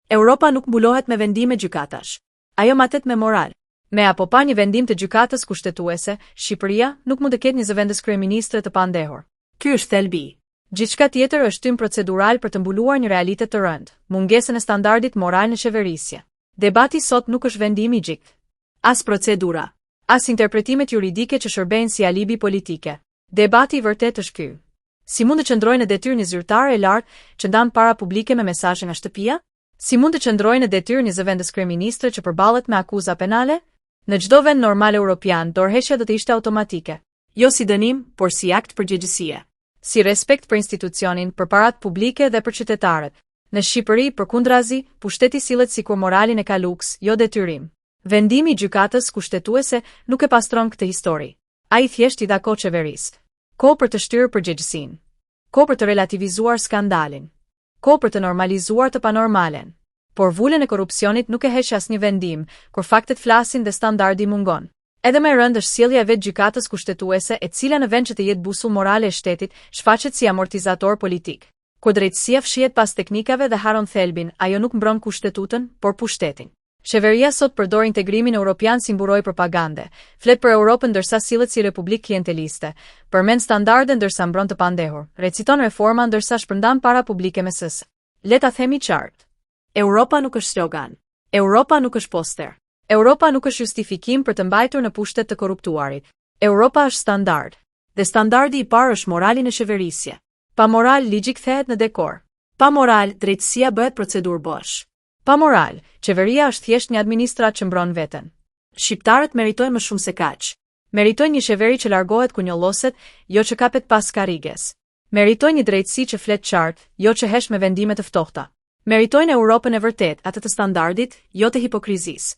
Europa nuk mbulohet me vendime gjykatash. Ajo matet me moral. Me apo pa një vendim të gjykatës kushtetuese, Shqipëria nuk mund të ketë një zëvendës kryeministre të pandehur. Ky është thelbi. Gjithçka tjetër është tym procedural për të mbuluar një realitet të rënd, mungesën e standardit moral në qeverisje. Debati sot nuk është vendim i gjiktë. As procedura, as interpretimet juridike që shërbejnë si alibi politike. Debati i vërtet është ky. Si mund të qëndrojë në detyrë një zyrtare e lartë që ndan para publike me mesazhe nga shtëpia? Si mund të qëndrojë në detyrë një zëvendës kryeministre që përballet me akuza penale? Në çdo vend normal europian, dorëheqja do të ishte automatike. Jo si dënim, por si akt përgjegjësie. Si respekt për institucionin, për parat publike dhe për qytetarët. Në Shqipëri, përkundrazi, pushteti sillet sikur moralin e ka luks, jo detyrim. Vendimi i gjykatës kushtetuese nuk e pastron këtë histori. Ai thjesht i dha kohë qeverisë. Kohë për të shtyrë përgjegjësinë. Kohë për të relativizuar skandalin. Kohë për të normalizuar të panormalen. Por vulën e korrupsionit nuk e heq asnjë vendim, kur faktet flasin dhe standardi mungon. Edhe më e rëndë është sjellja e vetë gjykatës kushtetuese, e cila në vend që të jetë busull morale e shtetit, shfaqet si amortizator politik. Kur drejtësia fshihet pas teknikave dhe haron thelbin, ajo nuk mbron kushtetutën, por pushtetin. Qeveria sot përdor integrimin europian si mburoj propagande, flet për Europën ndërsa sillet si republikë klienteliste, përmend standarde ndërsa mbron të pandehur, reciton reforma ndërsa shpërndan para publike me sës. Le ta themi qartë. Europa nuk është slogan. Europa nuk është poster. Europa nuk është justifikim për të mbajtur në pushtet të korruptuarit. Europa është standard. Dhe standardi i parë është morali në qeverisje. Pa moral, ligji kthehet në dekor. Pa moral, drejtësia bëhet procedurë bosh. Pa moral, qeveria është thjesht një administrat që mbron veten. Shqiptarët meritojnë më shumë se kaq. Meritojnë një qeveri që largohet ku njolloset, jo që kapet pas karriges. Meritojnë një drejtësi që flet qartë, jo që hesh me vendime të ftohta. Meritojnë Europën e vërtet, atë të standardit, jo të hipokrizisë.